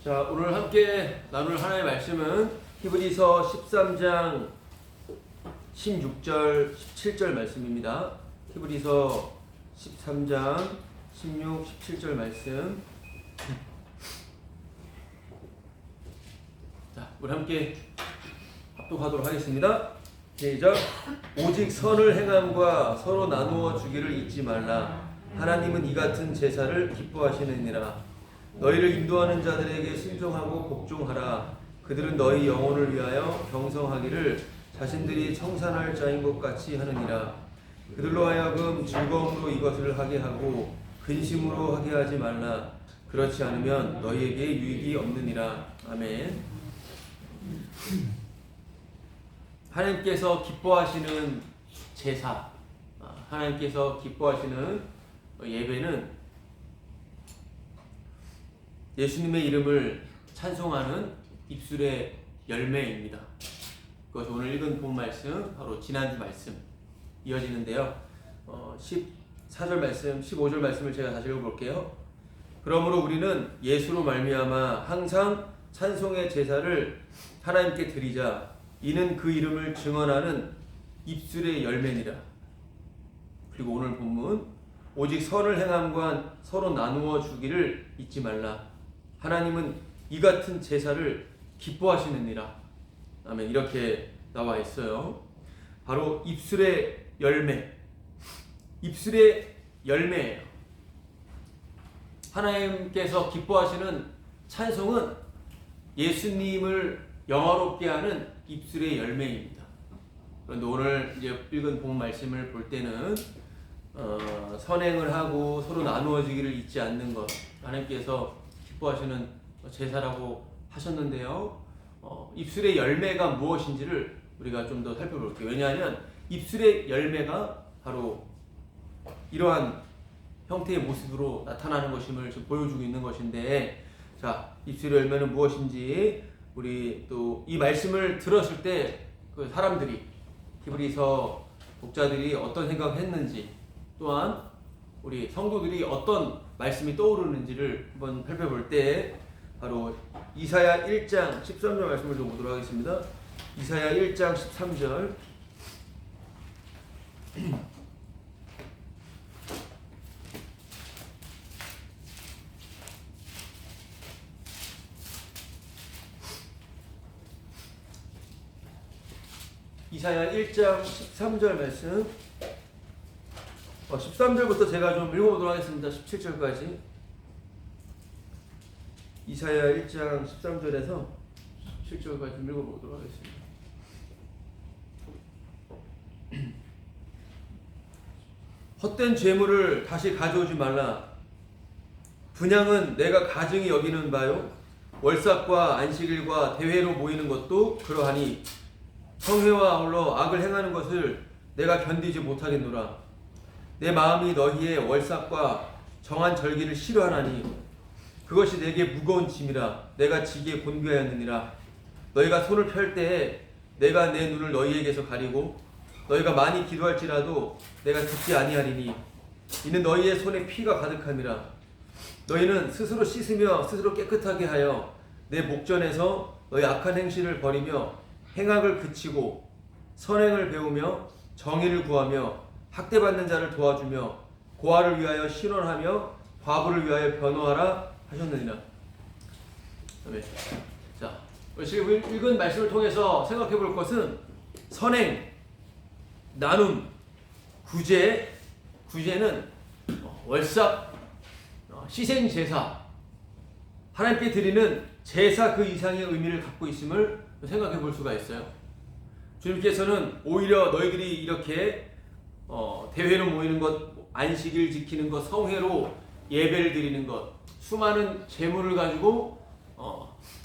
자, 오늘 함께 나눌 하나의 말씀은 히브리서 13장 16절, 17절 말씀입니다. 히브리서 13장 16, 17절 말씀. 자, 우리 함께 합독하도록 하겠습니다. 시작. 오직 선을 행함과 서로 나누어 주기를 잊지 말라. 하나님은 이 같은 제사를 기뻐하시느니라. 너희를 인도하는 자들에게 순종하고 복종하라. 그들은 너희 영혼을 위하여 경성하기를 자신들이 청산할 자인 것 같이 하느니라. 그들로 하여금 즐거움으로 이것을 하게 하고 근심으로 하게 하지 말라. 그렇지 않으면 너희에게 유익이 없느니라. 아멘. 하나님께서 기뻐하시는 제사, 하나님께서 기뻐하시는 예배는 예수님의 이름을 찬송하는 입술의 열매입니다. 그것이 오늘 읽은 본 말씀, 바로 지난주 말씀 이어지는데요. 14절 말씀, 15절 말씀을 제가 다시 읽어볼게요. 그러므로 우리는 예수로 말미암아 항상 찬송의 제사를 하나님께 드리자. 이는 그 이름을 증언하는 입술의 열매니라. 그리고 오늘 본문, 오직 선을 행함과 서로 나누어 주기를 잊지 말라. 하나님은 이 같은 제사를 기뻐하시느니라. 아멘. 이렇게 나와 있어요. 바로 입술의 열매, 입술의 열매예요. 하나님께서 기뻐하시는 찬송은 예수님을 영화롭게 하는 입술의 열매입니다. 그런데 오늘 이제 읽은 본 말씀을 볼 때는 선행을 하고 서로 나누어 주기를 잊지 않는 것, 하나님께서 기뻐하시는 제사라고 하셨는데요. 입술의 열매가 무엇인지를 우리가 좀 더 살펴볼게요. 왜냐하면 입술의 열매가 바로 이러한 형태의 모습으로 나타나는 것임을 지금 보여주고 있는 것인데, 자, 입술의 열매는 무엇인지 우리 또 이 말씀을 들었을 때 그 사람들이, 히브리서 독자들이 어떤 생각을 했는지, 또한 우리 성도들이 어떤 말씀이 떠오르는지를 한번 살펴볼 때 바로 이사야 1장 13절 말씀을 좀 보도록 하겠습니다. 이사야 1장 13절. 이사야 1장 13절 말씀. 13절부터 제가 좀 읽어보도록 하겠습니다. 17절까지. 이사야 1장 13절에서 17절까지 좀 읽어보도록 하겠습니다. 헛된 재물을 다시 가져오지 말라. 분향은 내가 가증히 여기는 바요. 월삭과 안식일과 대회로 모이는 것도 그러하니 성회와 아울러 악을 행하는 것을 내가 견디지 못하겠노라. 내 마음이 너희의 월삭과 정한 절기를 싫어하나니 그것이 내게 무거운 짐이라. 내가 지기에 곤비하였느니라. 너희가 손을 펼 때에 내가 내 눈을 너희에게서 가리고 너희가 많이 기도할지라도 내가 듣지 아니하리니 이는 너희의 손에 피가 가득함이라. 너희는 스스로 씻으며 스스로 깨끗하게 하여 내 목전에서 너희 악한 행실을 버리며 행악을 그치고 선행을 배우며 정의를 구하며 학대받는 자를 도와주며 고아를 위하여 신원하며 과부를 위하여 변호하라 하셨느니라. 아멘. 자, 지금 읽은 말씀을 통해서 생각해 볼 것은 선행, 나눔, 구제는 월삭, 희생 제사, 하나님께 드리는 제사 그 이상의 의미를 갖고 있음을 생각해 볼 수가 있어요. 주님께서는 오히려 너희들이 이렇게 대회로 모이는 것, 안식일 지키는 것, 성회로 예배를 드리는 것, 수많은 재물을 가지고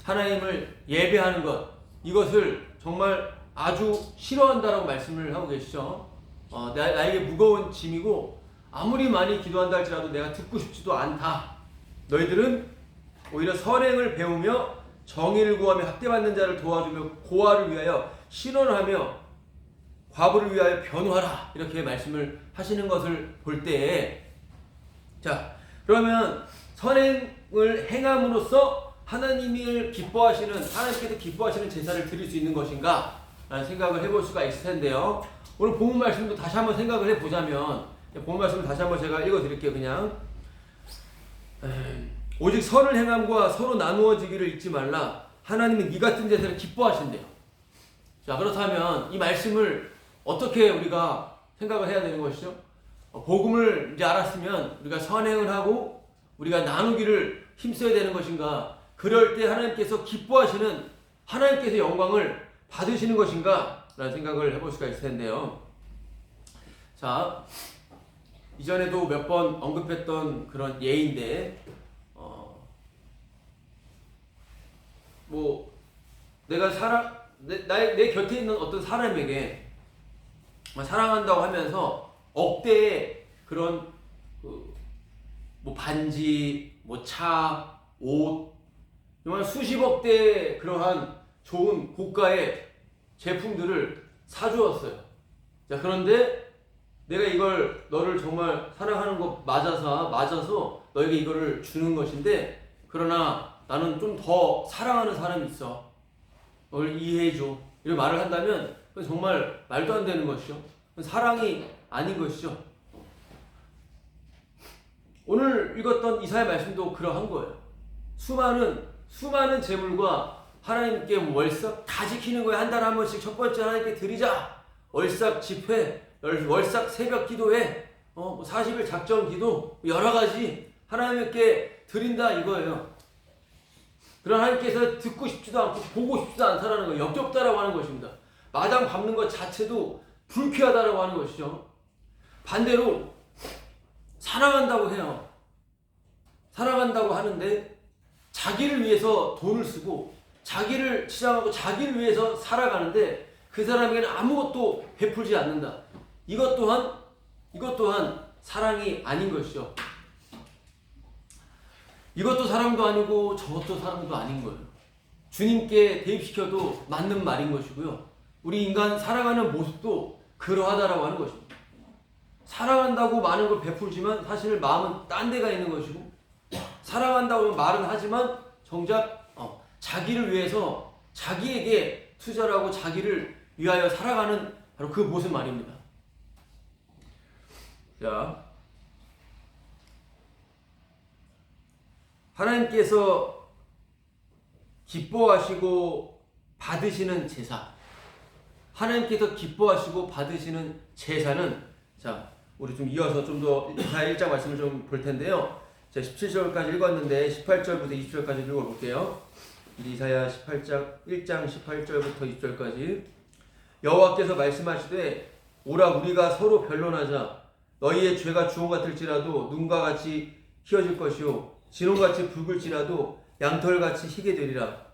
하나님을 예배하는 것, 이것을 정말 아주 싫어한다라고 말씀을 하고 계시죠. 나에게 무거운 짐이고 아무리 많이 기도한다 할지라도 내가 듣고 싶지도 않다. 너희들은 오히려 선행을 배우며 정의를 구하며 학대받는 자를 도와주며 고아를 위하여 신원하며 과부를 위하여 변호하라. 이렇게 말씀을 하시는 것을 볼 때, 자, 그러면 선행을 행함으로써 하나님을 기뻐하시는, 하나님께서 기뻐하시는 제사를 드릴 수 있는 것인가? 라는 생각을 해볼 수가 있을 텐데요. 오늘 본문 말씀도 다시 한번 생각을 해보자면, 본문 말씀을 다시 한번 제가 읽어드릴게요. 그냥 오직 선을 행함과 서로 나누어지기를 잊지 말라. 하나님은 이 같은 제사를 기뻐하신대요. 자, 그렇다면 이 말씀을 어떻게 우리가 생각을 해야 되는 것이죠? 복음을 이제 알았으면 우리가 선행을 하고 우리가 나누기를 힘써야 되는 것인가? 그럴 때 하나님께서 기뻐하시는, 하나님께서 영광을 받으시는 것인가? 라는 생각을 해볼 수가 있을 텐데요. 자, 이전에도 몇 번 언급했던 그런 예인데, 내가 내 곁에 있는 어떤 사람에게 사랑한다고 하면서 억대의 그런 반지, 차, 옷, 정말 수십억 대의 그러한 좋은 고가의 제품들을 사주었어요. 자, 그런데 내가 이걸 너를 정말 사랑하는 것 맞아서 너에게 이거를 주는 것인데, 그러나 나는 좀 더 사랑하는 사람이 있어. 너를 이해해줘. 이런 말을 한다면 그건 정말 말도 안 되는 것이죠. 사랑이 아닌 것이죠. 오늘 읽었던 이사야 말씀도 그러한 거예요. 수많은 재물과 하나님께 월삭 다 지키는 거예요. 한 달에 한 번씩 첫 번째 하나님께 드리자. 월삭 집회, 월삭 새벽 기도회, 40일 작정 기도, 여러 가지 하나님께 드린다 이거예요. 그런 하나님께서 듣고 싶지도 않고 보고 싶지도 않다라는 거, 역겹다라고 하는 것입니다. 마당 밟는 것 자체도 불쾌하다라고 하는 것이죠. 반대로 사랑한다고 해요. 사랑한다고 하는데 자기를 위해서 돈을 쓰고 자기를 치장하고 자기를 위해서 살아가는데 그 사람에게는 아무것도 베풀지 않는다. 이것 또한 사랑이 아닌 것이죠. 이것도 사랑도 아니고 저것도 사랑도 아닌 거예요. 주님께 대입시켜도 맞는 말인 것이고요. 우리 인간 사랑하는 모습도 그러하다라고 하는 것입니다. 사랑한다고 많은 걸 베풀지만 사실 마음은 딴 데가 있는 것이고, 사랑한다고 말은 하지만 정작 자기를 위해서 자기에게 투자를 하고 자기를 위하여 살아가는 바로 그 모습 말입니다. 자, 하나님께서 기뻐하시고 받으시는 제사, 하나님께서 기뻐하시고 받으시는 제사는, 자, 우리 좀 이어서 좀 더 이사야 1장 말씀을 좀 볼 텐데요. 자, 17절까지 읽었는데 18절부터 20절까지 읽어볼게요. 이사야 1장 18절부터 20절까지. 여호와께서 말씀하시되 오라 우리가 서로 변론하자. 너희의 죄가 주홍 같을지라도 눈과 같이 희어질 것이요 진홍같이 붉을지라도 양털같이 희게 되리라.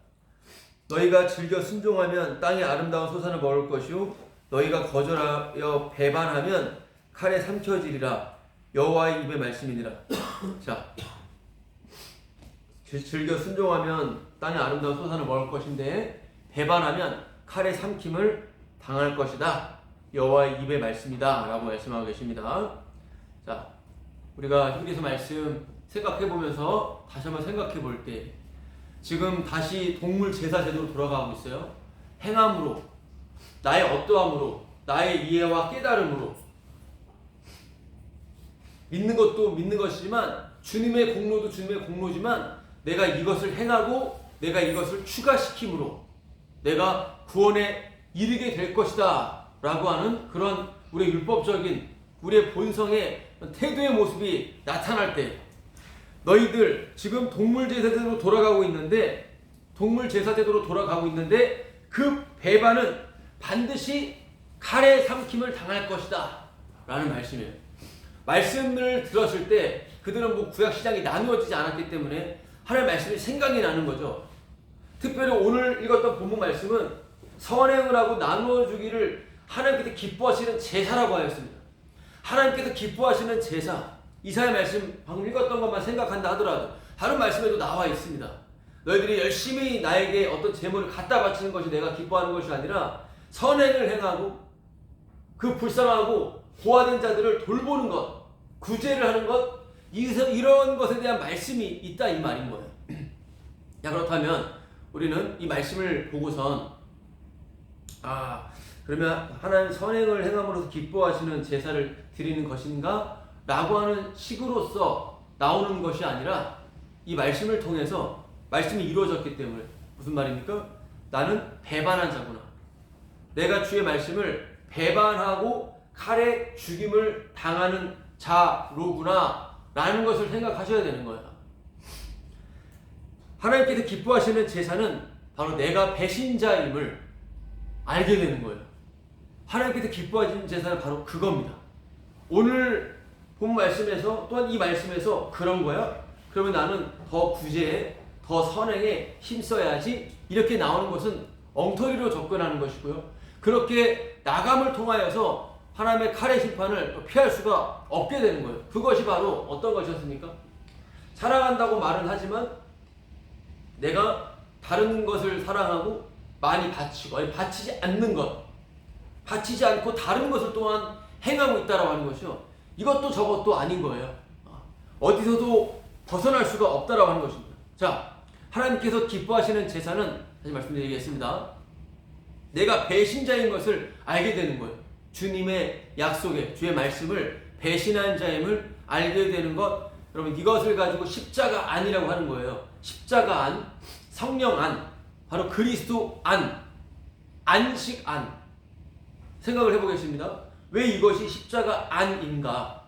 너희가 즐겨 순종하면 땅의 아름다운 소산을 먹을 것이요 너희가 거절하여 배반하면 칼에 삼켜지리라. 여호와의 입의 말씀이니라. 자, 즐겨 순종하면 땅의 아름다운 소산을 먹을 것인데 배반하면 칼에 삼킴을 당할 것이다. 여호와의 입의 말씀이다 라고 말씀하고 계십니다. 자, 우리가 히브리서 말씀 생각해보면서 다시 한번 생각해볼 때 지금 다시 동물 제사 제도로 돌아가고 있어요. 행함으로, 나의 어떠함으로, 나의 이해와 깨달음으로, 믿는 것도 믿는 것이지만 주님의 공로도 주님의 공로지만 내가 이것을 행하고 내가 이것을 추가시킴으로 내가 구원에 이르게 될 것이다 라고 하는 그런 우리의 율법적인 우리의 본성의 태도의 모습이 나타날 때, 너희들 지금 동물 제사제도로 돌아가고 있는데 그 배반은 반드시 칼에 삼킴을 당할 것이다 라는 말씀이에요. 말씀을 들었을 때 그들은 구약시장이 나누어지지 않았기 때문에 하나님의 말씀이 생각이 나는 거죠. 특별히 오늘 읽었던 본문 말씀은 선행을 하고 나누어주기를 하나님께서 기뻐하시는 제사라고 하였습니다. 하나님께서 기뻐하시는 제사, 이사야 말씀 방금 읽었던 것만 생각한다 하더라도 다른 말씀에도 나와 있습니다. 너희들이 열심히 나에게 어떤 재물을 갖다 바치는 것이 내가 기뻐하는 것이 아니라 선행을 행하고 그 불쌍하고 고아된 자들을 돌보는 것, 구제를 하는 것, 이런 것에 대한 말씀이 있다 이 말인 거예요. 자, 그렇다면 우리는 이 말씀을 보고선 그러면 하나님 선행을 행함으로써 기뻐하시는 제사를 드리는 것인가? 라고 하는 식으로서 나오는 것이 아니라 이 말씀을 통해서 말씀이 이루어졌기 때문에 무슨 말입니까? 나는 배반한 자구나. 내가 주의 말씀을 배반하고 칼에 죽임을 당하는 자로구나 라는 것을 생각하셔야 되는 거예요. 하나님께서 기뻐하시는 제사는 바로 내가 배신자임을 알게 되는 거예요. 하나님께서 기뻐하시는 제사는 바로 그겁니다. 오늘 본 말씀에서 또한 이 말씀에서 그런 거야? 그러면 나는 더 구제에 더 선행에 힘써야지 이렇게 나오는 것은 엉터리로 접근하는 것이고요. 그렇게 나감을 통하여서 하나님의 칼의 심판을 피할 수가 없게 되는 거예요. 그것이 바로 어떤 것이었습니까? 사랑한다고 말은 하지만 내가 다른 것을 사랑하고 많이 바치고 아니 바치지 않는 것, 바치지 않고 다른 것을 또한 행하고 있다라고 하는 것이요. 이것도 저것도 아닌 거예요. 어디서도 벗어날 수가 없다라고 하는 것입니다. 자, 하나님께서 기뻐하시는 제사는 다시 말씀드리겠습니다. 내가 배신자인 것을 알게 되는 거예요. 주님의 약속에 주의 말씀을 배신한 자임을 알게 되는 것. 여러분 이것을 가지고 십자가 안이라고 하는 거예요. 십자가 안, 성령 안, 바로 그리스도 안, 안식 안. 생각을 해보겠습니다. 왜 이것이 십자가 안인가?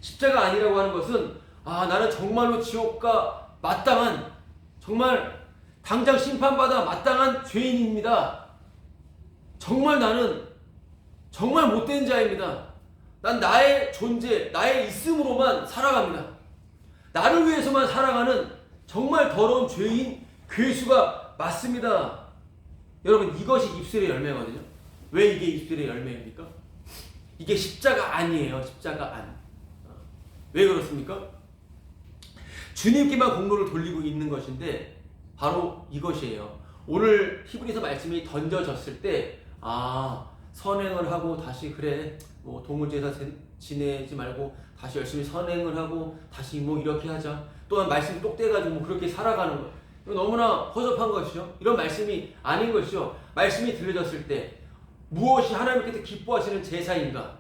십자가 안이라고 하는 것은 나는 정말로 지옥가 마땅한 정말 당장 심판받아 마땅한 죄인입니다. 정말 나는 정말 못된 자입니다. 난 나의 존재, 나의 있음으로만 살아갑니다. 나를 위해서만 살아가는 정말 더러운 죄인, 괴수가 맞습니다. 여러분 이것이 입술의 열매거든요. 왜 이게 입술의 열매입니까? 이게 십자가 아니에요. 십자가 안. 왜 그렇습니까? 주님께만 공로를 돌리고 있는 것인데 바로 이것이에요. 오늘 히브리서 말씀이 던져졌을 때 선행을 하고 다시 그래 뭐 동물제사 지내지 말고 다시 열심히 선행을 하고 다시 뭐 이렇게 하자. 또한 말씀 똑대가지고 뭐 그렇게 살아가는 거. 이거 너무나 허접한 것이죠. 이런 말씀이 아닌 것이죠. 말씀이 들려졌을 때 무엇이 하나님께서 기뻐하시는 제사인가?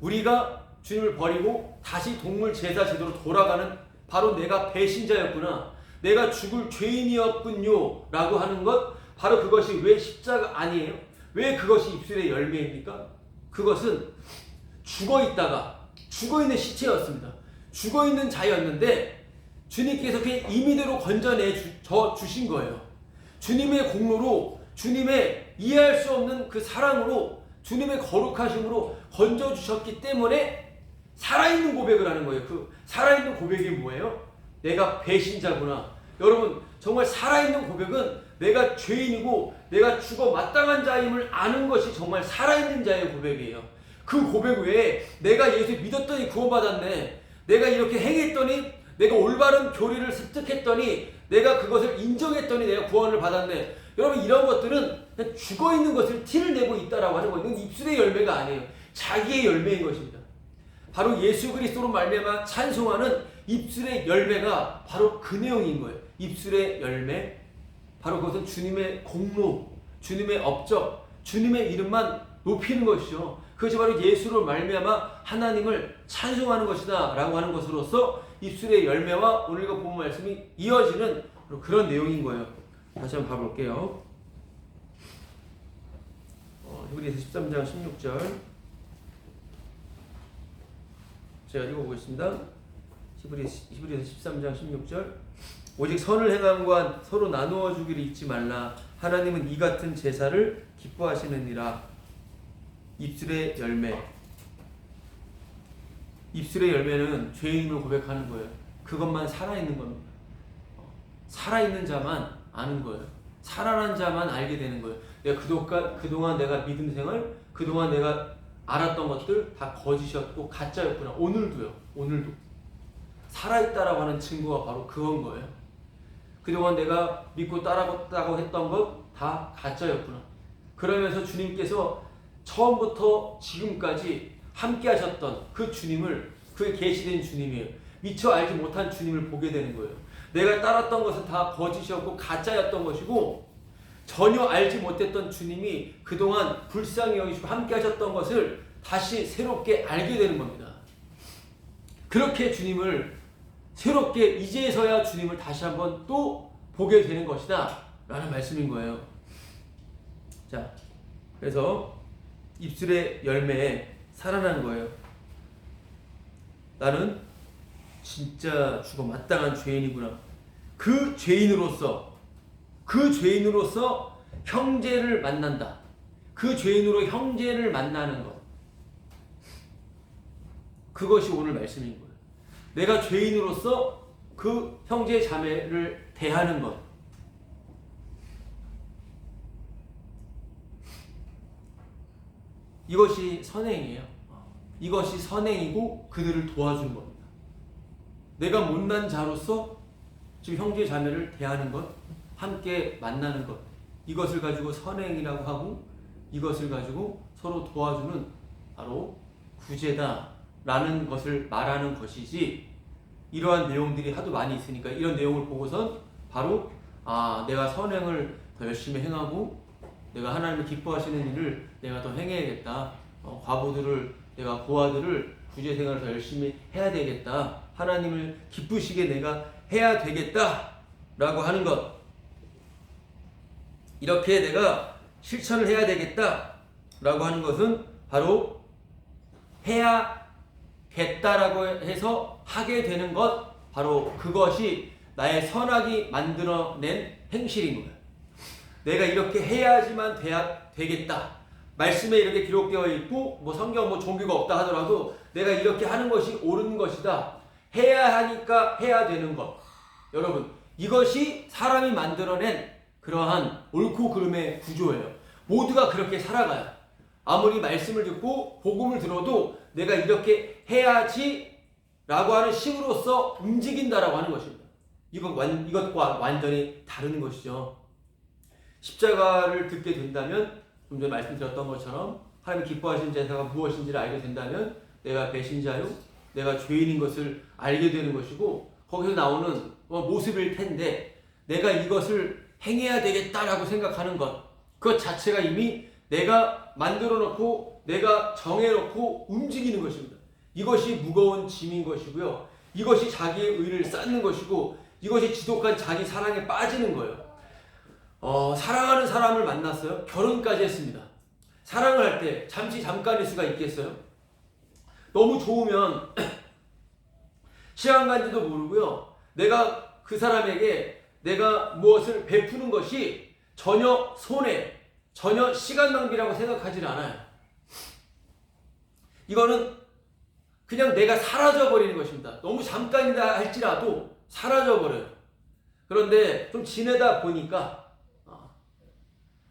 우리가 주님을 버리고 다시 동물 제사 제도로 돌아가는 바로 내가 배신자였구나. 내가 죽을 죄인이었군요. 라고 하는 것. 바로 그것이 왜 십자가 아니에요? 왜 그것이 입술의 열매입니까? 그것은 죽어있는 시체였습니다. 죽어있는 자였는데 주님께서 그냥 임의대로 건져내 주신 거예요. 주님의 공로로, 주님의 이해할 수 없는 그 사랑으로, 주님의 거룩하심으로 건져주셨기 때문에 살아있는 고백을 하는 거예요. 그 살아있는 고백이 뭐예요? 내가 배신자구나. 여러분 정말 살아있는 고백은 내가 죄인이고 내가 죽어 마땅한 자임을 아는 것이 정말 살아있는 자의 고백이에요. 그 고백 외에 내가 예수 믿었더니 구원받았네. 내가 이렇게 행했더니 내가 올바른 교리를 습득했더니 내가 그것을 인정했더니 내가 구원을 받았네. 여러분 이런 것들은 그냥 죽어있는 것을 티를 내고 있다라고 하는 거예요. 이건 입술의 열매가 아니에요. 자기의 열매인 것입니다. 바로 예수 그리스도로 말미암아 찬송하는 입술의 열매가 바로 그 내용인 거예요. 입술의 열매, 바로 그것은 주님의 공로, 주님의 업적, 주님의 이름만 높이는 것이죠. 그것이 바로 예수로 말미암아 하나님을 찬송하는 것이다 라고 하는 것으로서 입술의 열매와 오늘과 본 말씀이 이어지는 그런 내용인 거예요. 다시 한번 봐볼게요. 히브리서 13장 16절 제가 읽어보겠습니다. 히브리서 13장 16절 오직 선을 행함과 서로 나누어 주기를 잊지 말라. 하나님은 이 같은 제사를 기뻐하시느니라. 입술의 열매. 입술의 열매는 죄인을 고백하는 거예요. 그것만 살아있는 겁니다. 살아있는 자만 아는 거예요. 살아난 자만 알게 되는 거예요. 내가 그동안 내가 믿음 생활, 그동안 내가 알았던 것들 다 거짓이었고 가짜였구나. 오늘도 살아있다라고 하는 증거가 바로 그건 거예요. 그동안 내가 믿고 따라갔다고 했던 것 다 가짜였구나. 그러면서 주님께서 처음부터 지금까지 함께 하셨던 그 주님을, 그 계시된 주님이에요. 미처 알지 못한 주님을 보게 되는 거예요. 내가 따랐던 것은 다 거짓이었고 가짜였던 것이고 전혀 알지 못했던 주님이 그동안 불쌍히 여기시고 함께 하셨던 것을 다시 새롭게 알게 되는 겁니다. 그렇게 주님을 새롭게 이제서야 주님을 다시 한번 또 보게 되는 것이다 라는 말씀인 거예요. 자, 그래서 입술의 열매에 살아난 거예요. 나는 진짜 죽어 마땅한 죄인이구나. 그 죄인으로서 형제를 만난다. 그 죄인으로 형제를 만나는 것. 그것이 오늘 말씀인 거예요. 내가 죄인으로서 그 형제 자매를 대하는 것. 이것이 선행이에요. 이것이 선행이고 그들을 도와주는 겁니다. 내가 못난 자로서 지금 형제 자매를 대하는 것, 함께 만나는 것, 이것을 가지고 선행이라고 하고 이것을 가지고 서로 도와주는 바로 구제다라는 것을 말하는 것이지, 이러한 내용들이 하도 많이 있으니까 이런 내용을 보고선 바로 내가 선행을 더 열심히 행하고 내가 하나님을 기뻐하시는 일을 내가 더 행해야겠다. 과부들을, 내가 고아들을 구제 생활을 더 열심히 해야 되겠다. 하나님을 기쁘시게 내가 해야 되겠다 라고 하는 것, 이렇게 내가 실천을 해야 되겠다 라고 하는 것은 바로 해야겠다라고 해서 하게 되는 것, 바로 그것이 나의 선악이 만들어낸 행실인 거예요. 내가 이렇게 해야지만 되겠다. 말씀에 이렇게 기록되어 있고 성경 종교가 없다 하더라도 내가 이렇게 하는 것이 옳은 것이다. 해야 하니까 해야 되는 것. 여러분, 이것이 사람이 만들어낸 그러한 옳고 그름의 구조예요. 모두가 그렇게 살아가요. 아무리 말씀을 듣고 복음을 들어도 내가 이렇게 해야지 라고 하는 식으로서 움직인다라고 하는 것입니다. 이것과 완전히 다른 것이죠. 십자가를 듣게 된다면, 좀 전에 말씀드렸던 것처럼 하나님이 기뻐하시는 제사가 무엇인지를 알게 된다면 내가 배신자요, 내가 죄인인 것을 알게 되는 것이고, 거기서 나오는 모습일 텐데 내가 이것을 행해야 되겠다라고 생각하는 것, 그것 자체가 이미 내가 만들어 놓고 내가 정해 놓고 움직이는 것입니다. 이것이 무거운 짐인 것이고요. 이것이 자기의 의를 쌓는 것이고, 이것이 지독한 자기 사랑에 빠지는 거예요. 사랑하는 사람을 만났어요. 결혼까지 했습니다. 사랑을 할 때 잠깐일 수가 있겠어요? 너무 좋으면 시간 간지도 모르고요. 내가 그 사람에게 내가 무엇을 베푸는 것이 전혀 손해, 전혀 시간 낭비라고 생각하지는 않아요. 이거는 그냥 내가 사라져버리는 것입니다. 너무 잠깐이다 할지라도 사라져버려요. 그런데 좀 지내다 보니까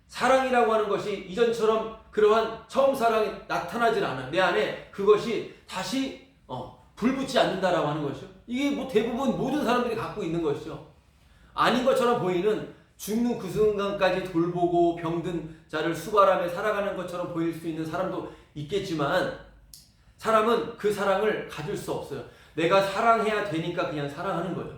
사랑이라고 하는 것이 이전처럼 그러한 처음 사랑이 나타나질 않아요. 내 안에 그것이 다시 불붙지 않는다라고 하는 것이죠. 이게 대부분 모든 사람들이 갖고 있는 것이죠. 아닌 것처럼 보이는, 죽는 그 순간까지 돌보고 병든 자를 수발하며 살아가는 것처럼 보일 수 있는 사람도 있겠지만, 사람은 그 사랑을 가질 수 없어요. 내가 사랑해야 되니까 그냥 사랑하는 거예요.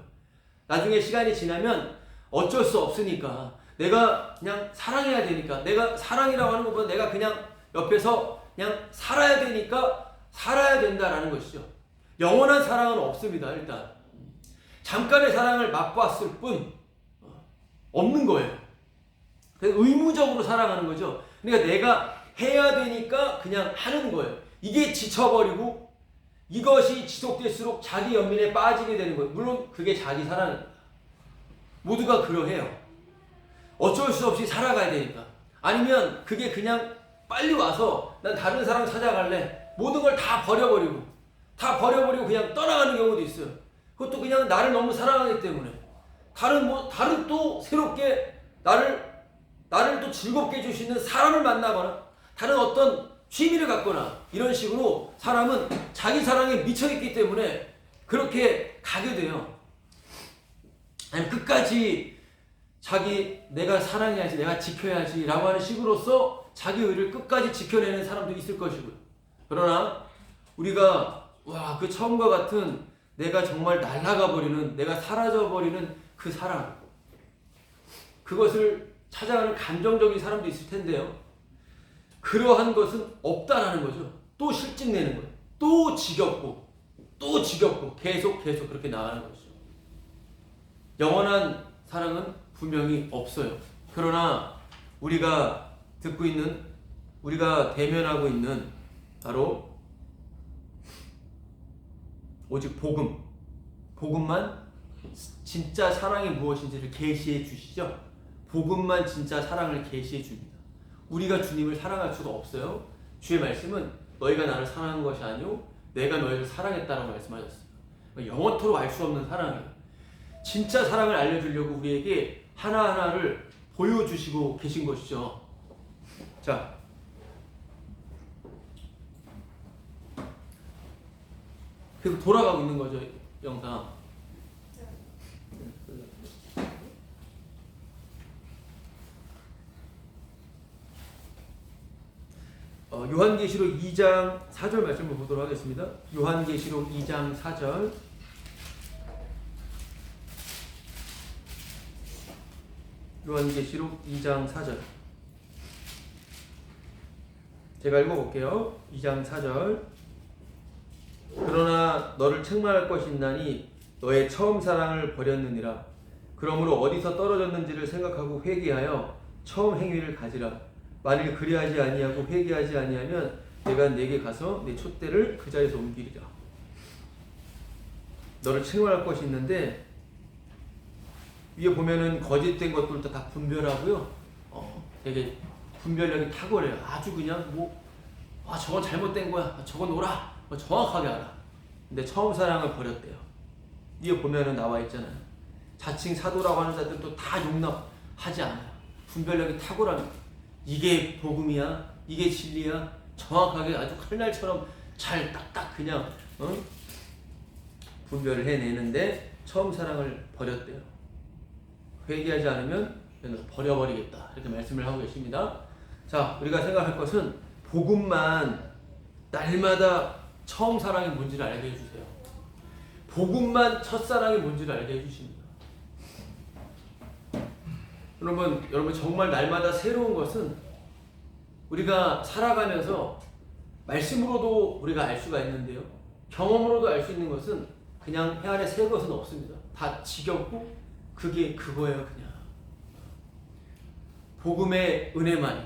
나중에 시간이 지나면 어쩔 수 없으니까, 내가 그냥 사랑해야 되니까, 내가 사랑이라고 하는 것보다 내가 그냥 옆에서 그냥 살아야 되니까 살아야 된다라는 것이죠. 영원한 사랑은 없습니다. 일단 잠깐의 사랑을 맛봤을 뿐 없는 거예요. 의무적으로 사랑하는 거죠. 그러니까 내가 해야 되니까 그냥 하는 거예요. 이게 지쳐버리고 이것이 지속될수록 자기 연민에 빠지게 되는 거예요. 물론 그게 자기 사랑입니다. 모두가 그러해요. 어쩔 수 없이 살아가야 되니까. 아니면 그게 그냥 빨리 와서 난 다른 사람 찾아갈래. 모든 걸 다 버려버리고 그냥 떠나가는 경우도 있어요. 그것도 그냥 나를 너무 사랑하기 때문에. 다른 또 새롭게 나를 또 즐겁게 해줄 수 있는 사람을 만나거나 다른 어떤 취미를 갖거나 이런 식으로 사람은 자기 사랑에 미쳐있기 때문에 그렇게 가게 돼요. 아니면 끝까지 내가 사랑해야지, 내가 지켜야지 라고 하는 식으로서 자기 의를 끝까지 지켜내는 사람도 있을 것이고요. 그러나 우리가 그 처음과 같은 내가 정말 날아가 버리는, 내가 사라져 버리는 그 사랑, 그것을 찾아가는 감정적인 사람도 있을 텐데요. 그러한 것은 없다라는 거죠. 또 실증내는 거예요. 또 지겹고 계속 그렇게 나가는 것이죠. 영원한 사랑은 분명히 없어요. 그러나 우리가 듣고 있는, 우리가 대면하고 있는 바로 오직 복음만 진짜 사랑이 무엇인지를 계시해 주시죠. 복음만 진짜 사랑을 계시해 줍니다. 우리가 주님을 사랑할 수가 없어요. 주의 말씀은 너희가 나를 사랑한 것이 아니오 내가 너희를 사랑했다라고 말씀하셨어요. 영원토록 알 수 없는 사랑이에요. 진짜 사랑을 알려주려고 우리에게 하나하나를 보여주시고 계신 것이죠. 자, 계속 돌아가고 있는 거죠, 영상. 요한계시록 2장 4절 말씀을 보도록 하겠습니다. 요한계시록 2장 4절. 요한계시록 2장 4절. 제가 읽어볼게요. 2장 4절. 그러나 너를 책망할 것이 있나니 너의 처음 사랑을 버렸느니라. 그러므로 어디서 떨어졌는지를 생각하고 회개하여 처음 행위를 가지라. 만일 그리하지 아니하고 회개하지 아니하면 내가 네게 가서 네 촛대를 그 자리에서 옮기리라. 너를 책망할 것이 있는데 위에 보면은 거짓된 것들도 다 분별하고요. 되게 분별력이 탁월해요. 아주 그냥 저건 잘못된 거야. 저건 옳아. 정확하게 알아. 근데 처음 사랑을 버렸대요. 위에 보면은 나와 있잖아요. 자칭 사도라고 하는 자들도 다 용납하지 않아요. 분별력이 탁월합니다. 이게 복음이야, 이게 진리야, 정확하게 아주 칼날처럼 잘 딱딱 그냥 분별을 해내는데 처음 사랑을 버렸대요. 회개하지 않으면 버려버리겠다, 이렇게 말씀을 하고 계십니다. 자, 우리가 생각할 것은 복음만 날마다 처음 사랑이 뭔지를 알게 해주세요. 복음만 첫사랑이 뭔지를 알게 해주십니다. 여러분 정말 날마다 새로운 것은 우리가 살아가면서 말씀으로도 우리가 알 수가 있는데요. 경험으로도 알 수 있는 것은 그냥 해 안에 새 것은 없습니다. 다 지겹고 그게 그거예요. 그냥 복음의 은혜만이,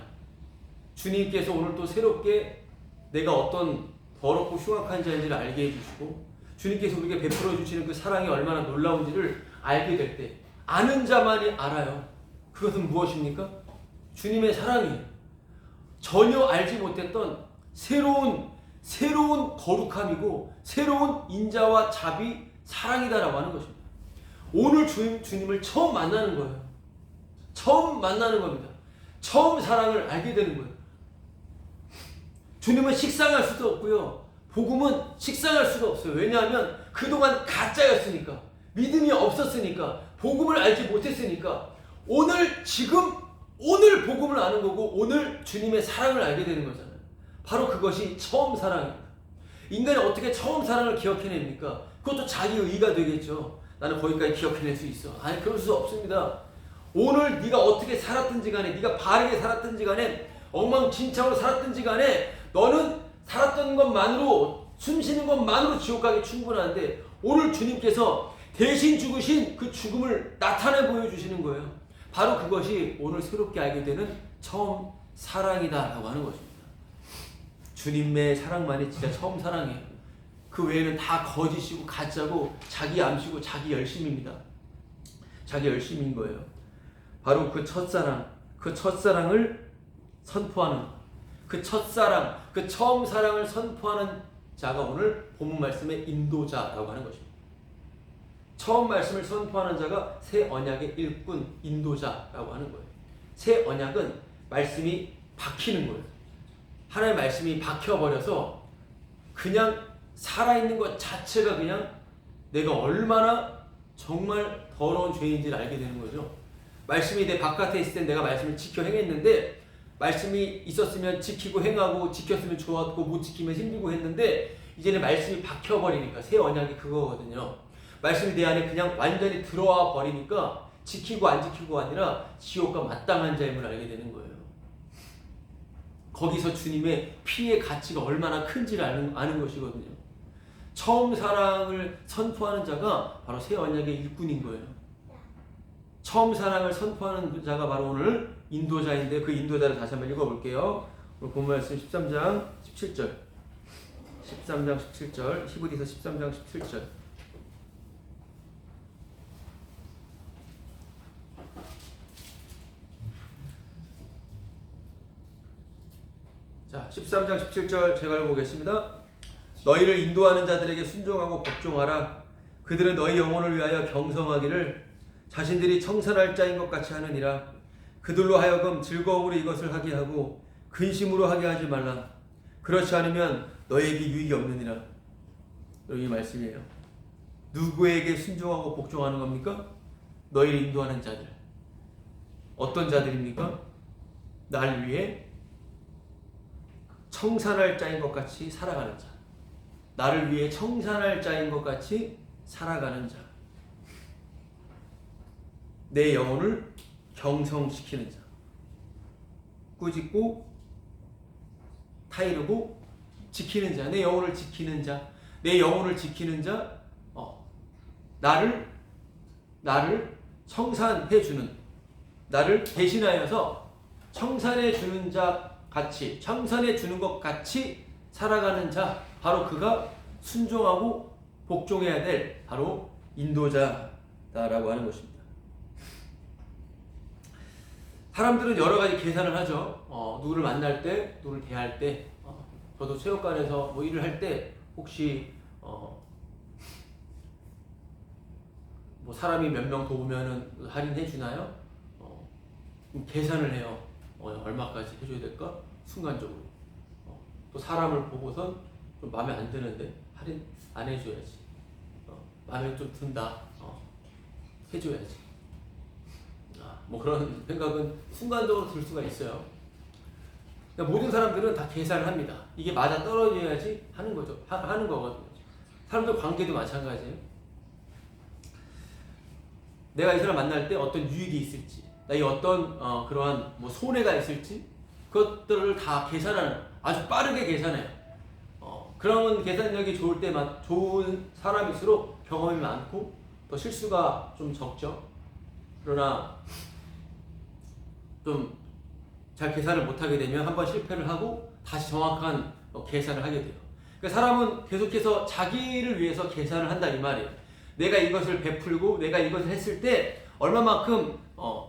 주님께서 오늘 또 새롭게 내가 어떤 더럽고 흉악한 자인지를 알게 해주시고 주님께서 우리에게 베풀어 주시는 그 사랑이 얼마나 놀라운지를 알게 될 때 아는 자만이 알아요. 그것은 무엇입니까? 주님의 사랑이에요. 전혀 알지 못했던 새로운 거룩함이고 새로운 인자와 자비, 사랑이다라고 하는 것입니다. 오늘 주님을 처음 만나는 거예요. 처음 만나는 겁니다. 처음 사랑을 알게 되는 거예요. 주님은 식상할 수도 없고요. 복음은 식상할 수가 없어요. 왜냐하면 그동안 가짜였으니까, 믿음이 없었으니까, 복음을 알지 못했으니까 오늘 복음을 아는 거고 오늘 주님의 사랑을 알게 되는 거잖아요. 바로 그것이 처음 사랑입니다. 인간이 어떻게 처음 사랑을 기억해냅니까? 그것도 자기 의가 되겠죠. 나는 거기까지 기억해낼 수 있어. 아니, 그럴 수 없습니다. 오늘 네가 어떻게 살았든지 간에, 네가 바르게 살았든지 간에, 엉망진창으로 살았든지 간에 너는 살았던 것만으로, 숨쉬는 것만으로 지옥 가기 충분한데 오늘 주님께서 대신 죽으신 그 죽음을 나타내 보여주시는 거예요. 바로 그것이 오늘 새롭게 알게 되는 처음 사랑이다라고 하는 것입니다. 주님의 사랑만이 진짜 처음 사랑이에요. 그 외에는 다 거짓이고 가짜고 자기 암시고 자기 열심입니다. 자기 열심인 거예요. 바로 그 첫사랑을 선포하는, 그 첫사랑, 그 처음 사랑을 선포하는 자가 오늘 본문 말씀의 인도자라고 하는 것입니다. 처음 말씀을 선포하는 자가 새 언약의 일꾼, 인도자라고 하는 거예요. 새 언약은 말씀이 박히는 거예요. 하나님의 말씀이 박혀버려서 그냥 살아있는 것 자체가 그냥 내가 얼마나 정말 더러운 죄인지를 알게 되는 거죠. 말씀이 내 바깥에 있을 땐 내가 말씀을 지켜 행했는데, 말씀이 있었으면 지키고 행하고 지켰으면 좋았고 못 지키면 힘들고 했는데, 이제는 말씀이 박혀버리니까 새 언약이 그거거든요. 말씀이 내 안에 그냥 완전히 들어와 버리니까 지키고 안 지키고가 아니라 지옥과 마땅한 자임을 알게 되는 거예요. 거기서 주님의 피의 가치가 얼마나 큰지를 아는 것이거든요. 처음 사랑을 선포하는 자가 바로 새 언약의 일꾼인 거예요. 처음 사랑을 선포하는 자가 바로 오늘 인도자인데 그 인도자를 다시 한번 읽어볼게요. 오늘 본문 말씀 13장 17절 13장 17절 히브리서 13장 17절 자 13장 17절 제가 읽어보겠습니다. 너희를 인도하는 자들에게 순종하고 복종하라. 그들은 너희 영혼을 위하여 경성하기를 자신들이 청산할 자인 것 같이 하느니라. 그들로 하여금 즐거움으로 이것을 하게 하고 근심으로 하게 하지 말라. 그렇지 않으면 너희에게 유익이 없느니라. 이 말씀이에요. 누구에게 순종하고 복종하는 겁니까? 너희를 인도하는 자들. 어떤 자들입니까? 날 위해 청산할 자인 것 같이 살아가는 자. 나를 위해 청산할 자인 것 같이 살아가는 자. 내 영혼을 경성시키는 자. 꾸짖고 타이르고 지키는 자. 내 영혼을 지키는 자. 내 영혼을 지키는 자. 나를 청산해 주는, 나를 대신하여서 청산해 주는 자 같이, 청산해 주는 것 같이 살아가는 자, 바로 그가 순종하고 복종해야 될 바로 인도자다라고 하는 것입니다. 사람들은 여러 가지 계산을 하죠. 누구를 만날 때, 누구를 대할 때, 저도 체육관에서 뭐 일을 할 때 혹시 뭐 사람이 몇 명 더 오면은 할인해 주나요? 계산을 해요. 얼마까지 해줘야 될까? 순간적으로. 또 사람을 보고선 좀 마음에 안 드는데 할인 안 해줘야지. 마음에 좀 든다. 해줘야지. 뭐 그런 생각은 순간적으로 들 수가 있어요. 그러니까 모든 사람들은 다 계산을 합니다. 이게 맞아 떨어져야지 하는 거죠. 하는 거거든요. 사람들 관계도 마찬가지예요. 내가 이 사람 만날 때 어떤 유익이 있을지, 나의 어떤 그러한 뭐 손해가 있을지 그것들을 다 계산하는, 아주 빠르게 계산해요. 그런 계산력이 좋을 때만 좋은 사람일수록 경험이 많고 또 실수가 좀 적죠. 그러나 좀 잘 계산을 못하게 되면 한번 실패를 하고 다시 정확한 계산을 하게 돼요. 그러니까 사람은 계속해서 자기를 위해서 계산을 한다 이 말이에요. 내가 이것을 베풀고 내가 이것을 했을 때 얼마만큼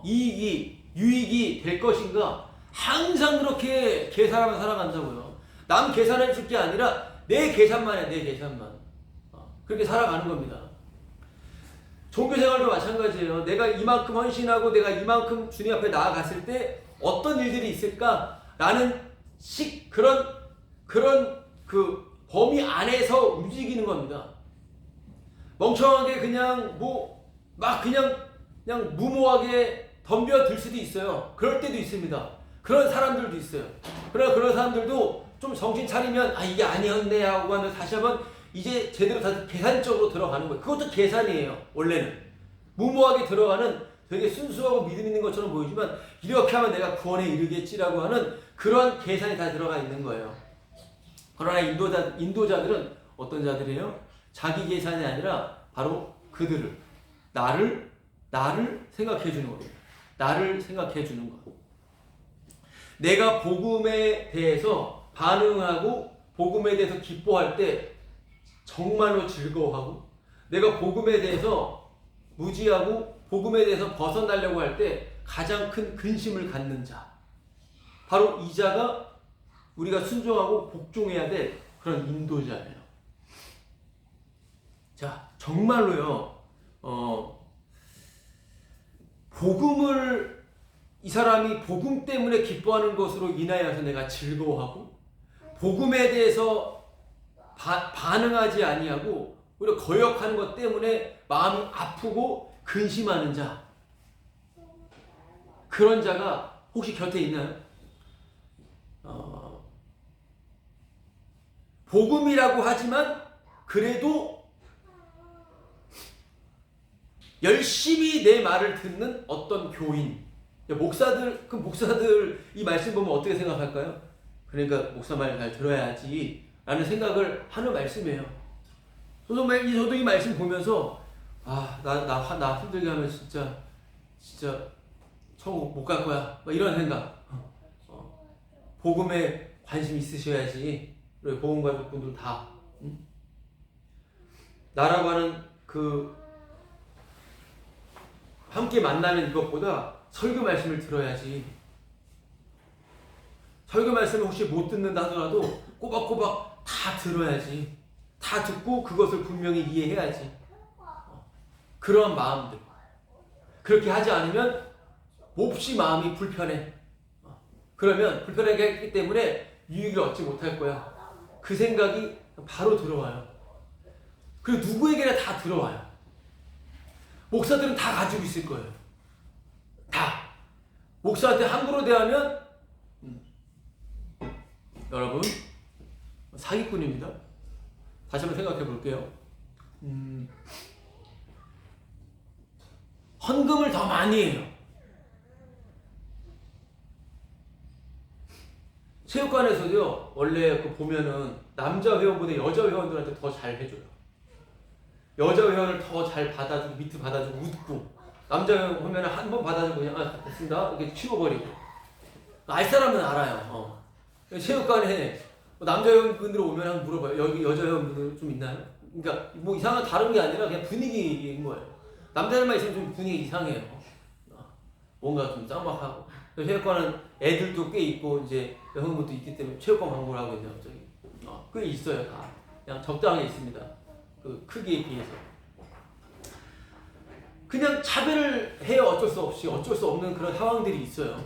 유익이 될 것인가, 항상 그렇게 계산하며 살아간다고요. 남 계산해 줄 게 아니라 내 계산만 해, 내 계산만. 그렇게 살아가는 겁니다. 종교생활도 마찬가지예요. 내가 이만큼 헌신하고 내가 이만큼 주님 앞에 나아갔을 때 어떤 일들이 있을까라는 그런 그 범위 안에서 움직이는 겁니다. 멍청하게 그냥 그냥 무모하게 덤벼들 수도 있어요. 그럴 때도 있습니다. 그런 사람들도 있어요. 그러나 그런 사람들도 좀 정신 차리면 이게 아니었네 하고 하면 다시 한번 이제 제대로 다 계산적으로 들어가는 거예요. 그것도 계산이에요. 원래는 무모하게 들어가는, 되게 순수하고 믿음 있는 것처럼 보이지만 이렇게 하면 내가 구원에 이르겠지라고 하는 그런 계산이 다 들어가 있는 거예요. 그러나 인도자들은 어떤 자들이에요? 자기 계산이 아니라 바로 그들을, 나를 생각해 주는 겁니다. 나를 생각해 주는 것. 내가 복음에 대해서 반응하고 복음에 대해서 기뻐할 때 정말로 즐거워하고, 내가 복음에 대해서 무지하고 복음에 대해서 벗어나려고 할 때 가장 큰 근심을 갖는 자, 바로 이 자가 우리가 순종하고 복종해야 될 그런 인도자예요. 자, 정말로요, 복음을, 이 사람이 복음 때문에 기뻐하는 것으로 인하여서 내가 즐거워하고, 복음에 대해서 반응하지 아니하고 오히려 거역하는 것 때문에 마음이 아프고 근심하는 자, 그런 자가 혹시 곁에 있나요? 복음이라고 하지만 그래도 열심히 내 말을 듣는 어떤 교인, 목사들 이 말씀 보면 어떻게 생각할까요? 그러니까 목사 말 잘 들어야지 라는 생각을 하는 말씀이에요. 저도 이 말씀 보면서 나 힘들게 하면 진짜 천국 못 갈 거야 이런 생각. 복음에 관심 있으셔야지. 복음 가족분들 다 나라고 하는 그 함께 만나는 이것보다 설교 말씀을 들어야지. 설교 말씀을 혹시 못 듣는다 하더라도 꼬박꼬박 다 들어야지. 다 듣고 그것을 분명히 이해해야지. 그런 마음들. 그렇게 하지 않으면 몹시 마음이 불편해. 그러면 불편하게 했기 때문에 유익을 얻지 못할 거야. 그 생각이 바로 들어와요. 그리고 누구에게나 다 들어와요. 목사들은 다 가지고 있을 거예요. 다. 목사한테 함부로 대하면 여러분 사기꾼입니다. 다시 한번 생각해 볼게요. 헌금을 더 많이 해요. 체육관에서도요, 원래 보면은 남자 회원보다 여자 회원들한테 더 잘 해줘요. 여자 회원을 더 잘 받아주고, 밑에 받아주고, 웃고, 남자 회원 보면 한 번 받아주고, 그냥, 됐습니다. 이렇게 치워버리고. 알 사람은 알아요. 체육관에 남자 회원분들 오면 한번 물어봐요. 여기 여자 회원분들 좀 있나요? 그러니까 뭐 이상한 다른 게 아니라 그냥 분위기인 거예요. 남자들만 있으면 좀 분위기 이상해요. 뭔가 좀 짱박하고. 체육관은 애들도 꽤 있고 이제 여성분도 있기 때문에 체육관 광고를 하고 있네요. 갑자기 꽤 있어요. 다 그냥 적당히 있습니다. 그 크기에 비해서 그냥 차별을 해요. 어쩔 수 없이 어쩔 수 없는 그런 상황들이 있어요.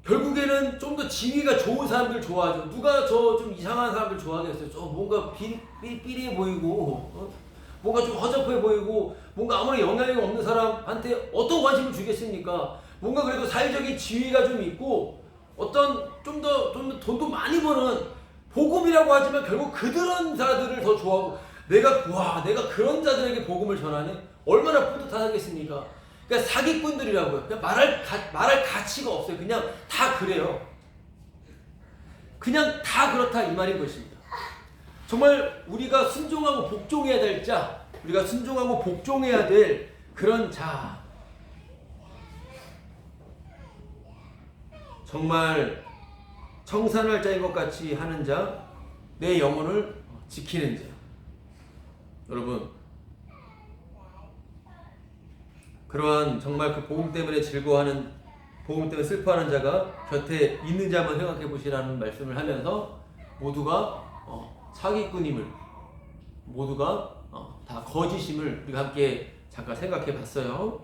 결국에는 좀 더 지위가 좋은 사람들 좋아하죠. 누가 저 좀 이상한 사람들 좋아하겠어요. 저 뭔가 삐리삐리해 보이고 뭔가 좀 허접해 보이고 뭔가 아무런 영향이 없는 사람한테 어떤 관심을 주겠습니까? 뭔가 그래도 사회적인 지위가 좀 있고 어떤 좀 더 돈도 많이 버는 복음이라고 하지만 결국 그런 자들을 더 좋아하고 내가 그런 자들에게 복음을 전하네? 얼마나 뿌듯하겠습니까? 그러니까 사기꾼들이라고요. 그냥 말할 가치가 없어요. 그냥 다 그래요. 그냥 다 그렇다 이 말인 것입니다. 정말 우리가 순종하고 복종해야 될 자, 우리가 순종하고 복종해야 될 그런 자, 정말 청산할 자인 것 같이 하는 자, 내 영혼을 지키는 자. 여러분, 그러한 정말 그 복음 때문에 즐거워하는, 복음 때문에 슬퍼하는 자가 곁에 있는 자 한번 생각해 보시라는 말씀을 하면서 모두가 사기꾼임을, 모두가 다 거짓임을 우리가 함께 잠깐 생각해 봤어요.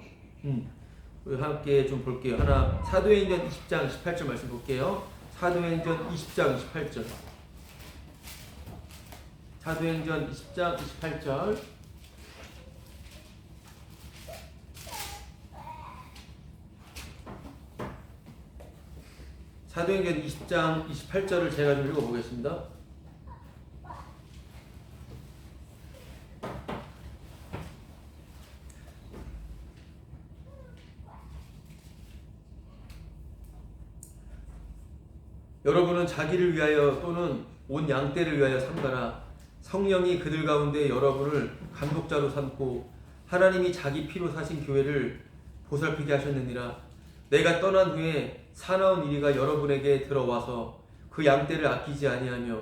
우리 함께 좀 볼게요. 하나, 사도행전 20장 28절 말씀 볼게요. 사도행전 20장 28절. 사도행전 20장 28절. 사도행전 20장 28절을 제가 좀 읽어보겠습니다. 여러분은 자기를 위하여 또는 온 양떼를 위하여 삼가라. 성령이 그들 가운데 여러분을 감독자로 삼고 하나님이 자기 피로 사신 교회를 보살피게 하셨느니라. 내가 떠난 후에 사나운 이리가 여러분에게 들어와서 그 양떼를 아끼지 아니하며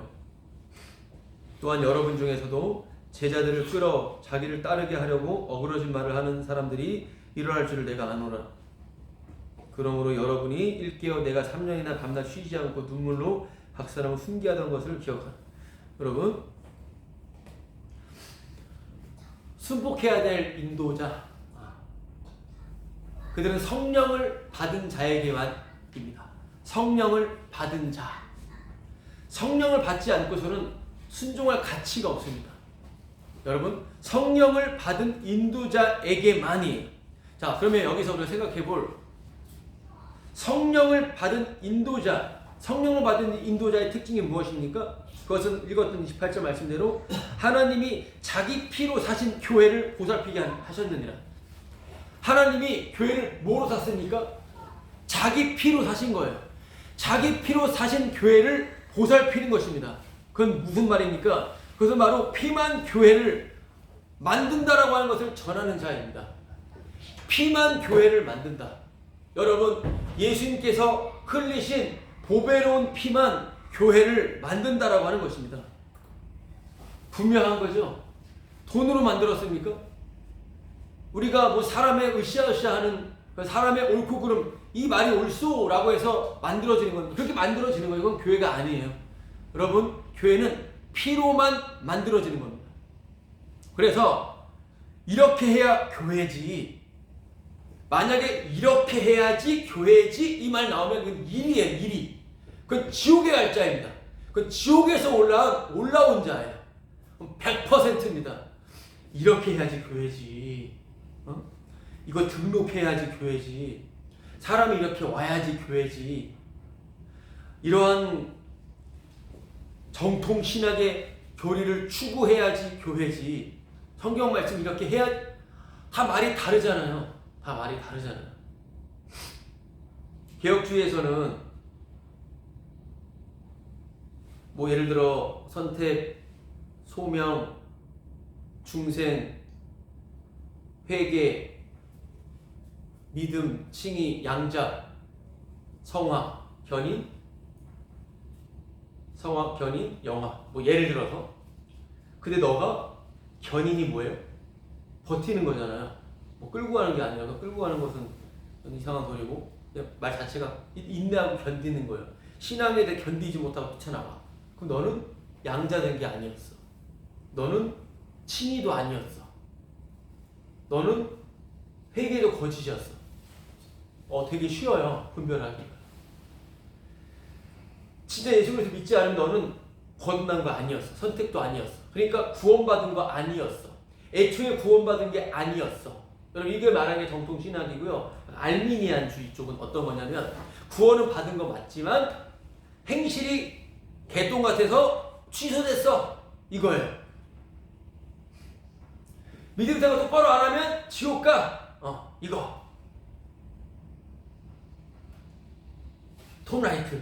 또한 여러분 중에서도 제자들을 끌어 자기를 따르게 하려고 어그러진 말을 하는 사람들이 일어날 줄을 내가 아노라. 그러므로 여러분이 일깨어 내가 3년이나 밤낮 쉬지 않고 눈물로 박사람을 훈계하던 것을 기억하라. 여러분, 순복해야 될 인도자, 그들은 성령을 받은 자에게만입니다. 성령을 받은 자. 성령을 받지 않고서는 순종할 가치가 없습니다. 여러분, 성령을 받은 인도자에게만이에요. 자, 그러면 여기서 우리가 생각해 볼 성령을 받은 인도자, 성령을 받은 인도자의 특징이 무엇입니까? 그것은 읽었던 28절 말씀대로 하나님이 자기 피로 사신 교회를 보살피게 하셨느니라. 하나님이 교회를 뭐로 샀습니까? 자기 피로 사신 거예요. 자기 피로 사신 교회를 보살피는 것입니다. 그건 무슨 말입니까? 그것은 바로 피만 교회를 만든다라고 하는 것을 전하는 자입니다. 피만 교회를 만든다. 여러분, 예수님께서 흘리신 보배로운 피만 교회를 만든다라고 하는 것입니다. 분명한 거죠. 돈으로 만들었습니까? 우리가 뭐 사람의 으쌰으쌰하는 사람의 옳고 그름 이 말이 옳소라고 해서 만들어지는 겁니다. 그렇게 만들어지는 거예요. 이건 교회가 아니에요. 여러분, 교회는 피로만 만들어지는 겁니다. 그래서 이렇게 해야 교회지, 만약에 이렇게 해야지 교회지 이 말 나오면 그건 일이에요. 일이. 그건 지옥에 갈 자입니다. 그건 지옥에서 올라온 자예요. 100%입니다. 이렇게 해야지 교회지. 이거 등록해야지 교회지. 사람이 이렇게 와야지 교회지. 이러한 정통신학의 교리를 추구해야지 교회지. 성경 말씀 이렇게 해야, 다 말이 다르잖아요. 다 말이 다르잖아요. 개혁주의에서는 뭐 예를 들어 선택, 소명, 중생, 회개, 믿음, 칭의, 양자, 성화, 견인, 성화, 견인, 영화. 뭐 예를 들어서. 근데 너가 견인이 뭐예요? 버티는 거잖아요. 뭐 끌고 가는 게 아니라, 끌고 가는 것은 이상한 소리고, 말 자체가 인내하고 견디는 거예요. 신앙에 대해 견디지 못하고 뛰쳐나가. 그럼 너는 양자된 게 아니었어. 너는 칭의도 아니었어. 너는 회개도 거짓이었어. 되게 쉬워요, 분별하기가. 진짜 예수 그리스도 믿지 않으면 너는 거듭난 거 아니었어. 선택도 아니었어. 그러니까 구원받은 거 아니었어. 애초에 구원받은 게 아니었어. 여러분, 이게 말하는 게 정통신학이고요. 알미니안주의 쪽은 어떤 거냐면, 구원은 받은 거 맞지만 행실이 개똥 같아서 취소됐어, 이거예요. 믿음 생활 똑바로 안 하면 지옥 가. 이거. 톰 라이트.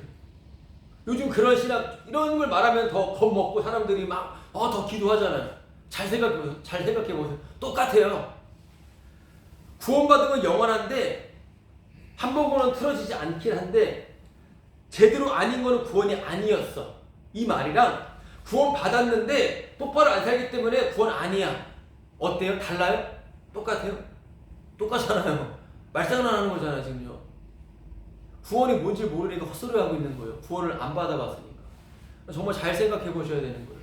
요즘 그런 신학, 이런 걸 말하면 더 겁먹고 사람들이 막 더 기도하잖아요. 잘 생각해보세요. 똑같아요. 구원받은 건 영원한데 한 번은 틀어지지 않긴 한데 제대로 아닌 거는 구원이 아니었어. 이 말이랑 구원 받았는데 똑바로 안 살기 때문에 구원 아니야. 어때요? 달라요? 똑같아요? 똑같잖아요. 말장난하는 거잖아요, 지금요. 구원이 뭔지 모르니까 헛소리하고 있는 거예요. 구원을 안 받아봤으니까. 정말 잘 생각해 보셔야 되는 거예요.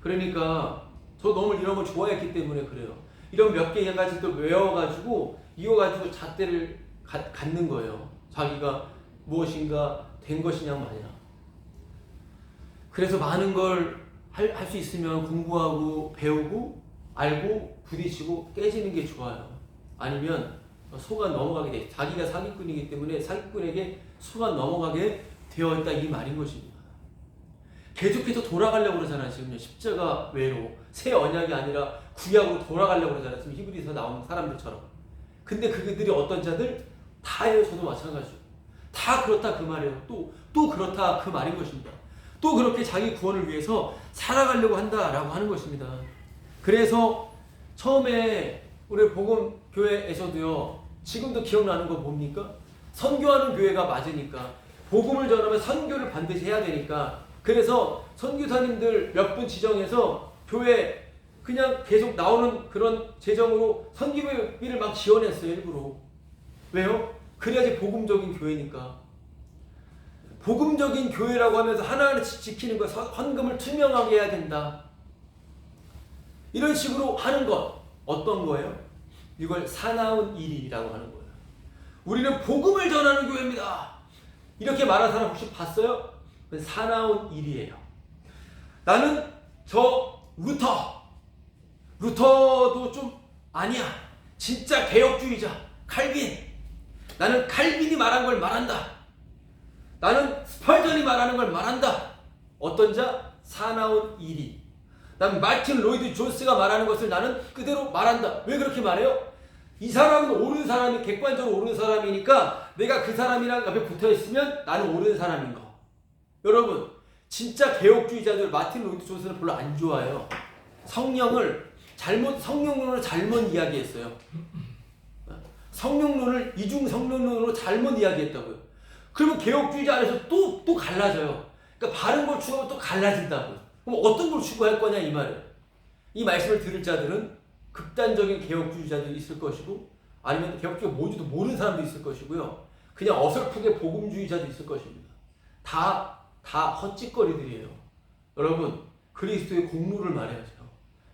그러니까 저 너무 이런 걸 좋아했기 때문에 그래요. 이런 몇 개 가지고 외워가지고 이어가지고 잣대를 갖는 거예요. 자기가 무엇인가 된 것이냐 마냐. 그래서 많은 걸 할 수 있으면 공부하고 배우고 알고 부딪히고 깨지는 게 좋아요. 아니면 속아 넘어가게 돼. 자기가 사기꾼이기 때문에 사기꾼에게 속아 넘어가게 되어 있다, 이 말인 것입니다. 계속해서 돌아가려고 그러잖아요. 지금요. 십자가 외로 새 언약이 아니라 구약으로 돌아가려고 그러잖아요. 지금 히브리서 나오는 사람들처럼. 근데 그들이 어떤 자들? 다예요. 저도 마찬가지죠. 다 그렇다 그 말이에요. 또 그렇다 그 말인 것입니다. 또 그렇게 자기 구원을 위해서 살아가려고 한다라고 하는 것입니다. 그래서 처음에 우리 복음교회에서도요, 지금도 기억나는 거 뭡니까? 선교하는 교회가 맞으니까, 복음을 전하면 선교를 반드시 해야 되니까, 그래서 선교사님들 몇 분 지정해서 교회 그냥 계속 나오는 그런 재정으로 선교비를 막 지원했어요, 일부러. 왜요? 그래야지 복음적인 교회니까. 복음적인 교회라고 하면서 하나하나 지키는 거, 헌금을 투명하게 해야 된다. 이런 식으로 하는 것, 어떤 거예요? 이걸 사나운 일이라고 하는 거예요. 우리는 복음을 전하는 교회입니다. 이렇게 말하는 사람 혹시 봤어요? 그건 사나운 일이에요. 나는 저 루터도 좀 아니야. 진짜 개혁주의자, 칼빈. 나는 칼빈이 말한 걸 말한다. 나는 스펄전이 말하는 걸 말한다. 어떤 자? 사나운 일이. 난 마틴 로이드 존스가 말하는 것을 나는 그대로 말한다. 왜 그렇게 말해요? 이 사람은 옳은 사람이, 객관적으로 옳은 사람이니까 내가 그 사람이랑 옆에 붙어있으면 나는 옳은 사람인 거. 여러분, 진짜 개혁주의자들 마틴 로이드 존스는 별로 안 좋아해요. 성령론을 잘못 이야기했어요. 성령론을 이중 성령론으로 잘못 이야기했다고요. 그러면 개혁주의자 안에서 또 갈라져요. 그러니까 바른 걸 추구하면 또 갈라진다고요. 그럼 어떤 걸 추구할 거냐 이 말이에요. 이 말씀을 들을 자들은 극단적인 개혁주의자들이 있을 것이고, 아니면 개혁주의가 뭔지도 모르는 사람도 있을 것이고요. 그냥 어설프게 복음주의자도 있을 것입니다. 다 헛짓거리들이에요. 여러분, 그리스도의 공로를 말해야죠.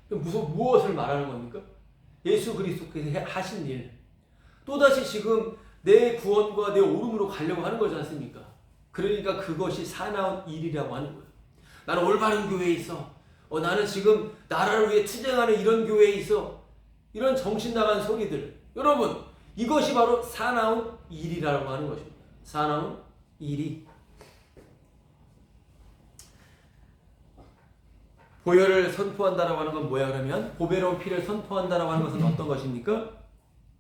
무엇을 말하는 겁니까? 예수 그리스도께서 하신 일. 또다시 지금 내 구원과 내 오름으로 가려고 하는 거지 않습니까? 그러니까 그것이 사나운 일이라고 하는 거예요. 나는 올바른 교회에 있어. 나는 지금 나라를 위해 투쟁하는 이런 교회에 있어. 이런 정신 나간 소리들. 여러분, 이것이 바로 사나운 일이라고 하는 것입니다. 사나운 일이. 보혈을 선포한다라고 하는 건 뭐야 그러면? 보배로운 피를 선포한다라고 하는 것은 어떤 것입니까?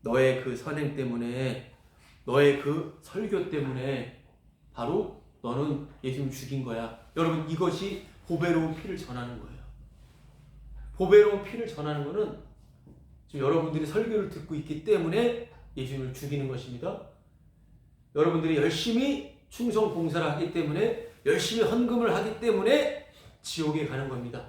너의 그 선행 때문에, 너의 그 설교 때문에 바로 너는 예수님 죽인 거야. 여러분, 이것이 보배로운 피를 전하는 거예요. 보배로운 피를 전하는 것은 지금 여러분들이 설교를 듣고 있기 때문에 예수님을 죽이는 것입니다. 여러분들이 열심히 충성 봉사를 하기 때문에, 열심히 헌금을 하기 때문에 지옥에 가는 겁니다.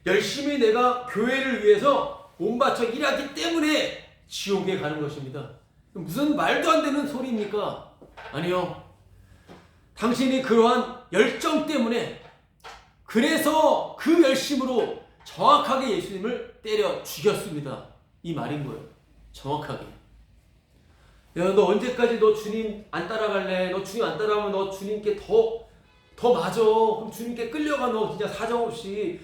열심히 내가 교회를 위해서 몸 바쳐 일하기 때문에 지옥에 가는 것입니다. 무슨 말도 안 되는 소리입니까? 아니요. 당신이 그러한 열정 때문에, 그래서 그 열심으로 정확하게 예수님을 때려 죽였습니다. 이 말인 거예요. 정확하게. 야, 너 언제까지 너 주님 안 따라갈래? 너 주님 안 따라가면 너 주님께 더 맞아. 그럼 주님께 끌려가. 너 진짜 사정없이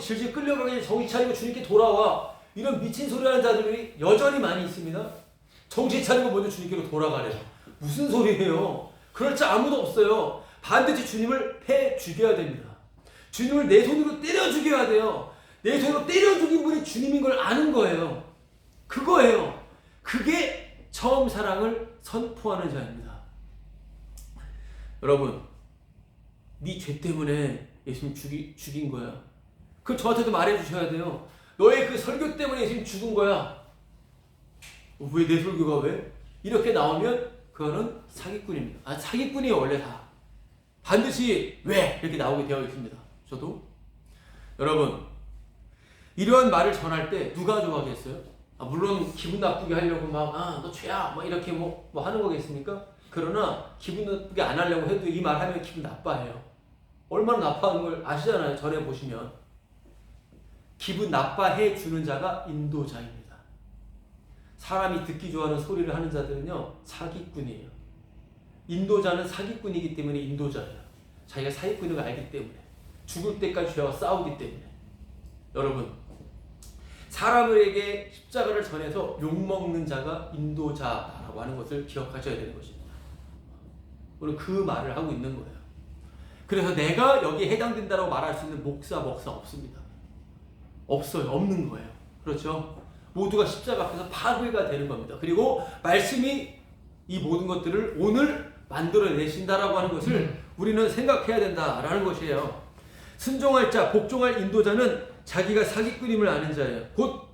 질질 끌려가게 정신 차리고 주님께 돌아와. 이런 미친 소리 하는 자들이 여전히 많이 있습니다. 정신 차리고 먼저 주님께로 돌아가래요. 무슨 소리예요? 그럴 자 아무도 없어요. 반드시 주님을 패 죽여야 됩니다. 주님을 내 손으로 때려 죽여야 돼요. 내 손으로 때려 죽인 분이 주님인 걸 아는 거예요. 그거예요. 그게 처음 사랑을 선포하는 자입니다. 여러분, 네 죄 때문에 예수님 죽인 거야. 그럼 저한테도 말해 주셔야 돼요. 너의 그 설교 때문에 예수님 죽은 거야. 왜 내 설교가 왜? 이렇게 나오면 그거는 사기꾼입니다. 사기꾼이에요. 원래 다. 반드시 왜? 이렇게 나오게 되어 있습니다. 저도. 여러분, 이러한 말을 전할 때 누가 좋아하겠어요? 물론 기분 나쁘게 하려고 너 죄야 이렇게 뭐 하는 거겠습니까? 그러나 기분 나쁘게 안 하려고 해도 이 말 하면 기분 나빠해요. 얼마나 나빠하는 걸 아시잖아요. 전에 보시면. 기분 나빠해 주는 자가 인도자입니다. 사람이 듣기 좋아하는 소리를 하는 자들은요, 사기꾼이에요. 인도자는 사기꾼이기 때문에 인도자예요. 자기가 사기꾼인 걸 알기 때문에. 죽을 때까지 죄와 싸우기 때문에. 여러분, 사람에게 십자가를 전해서 욕먹는 자가 인도자라고 하는 것을 기억하셔야 되는 것입니다. 오늘 그 말을 하고 있는 거예요. 그래서 내가 여기에 해당된다고 말할 수 있는 목사 없습니다. 없어요. 없는 거예요. 그렇죠? 모두가 십자가 앞에서 파괴가 되는 겁니다. 그리고 말씀이 이 모든 것들을 오늘 만들어내신다라고 하는 것을 우리는 생각해야 된다라는 것이에요. 순종할 자, 복종할 인도자는 자기가 사기꾼임을 아는 자예요. 곧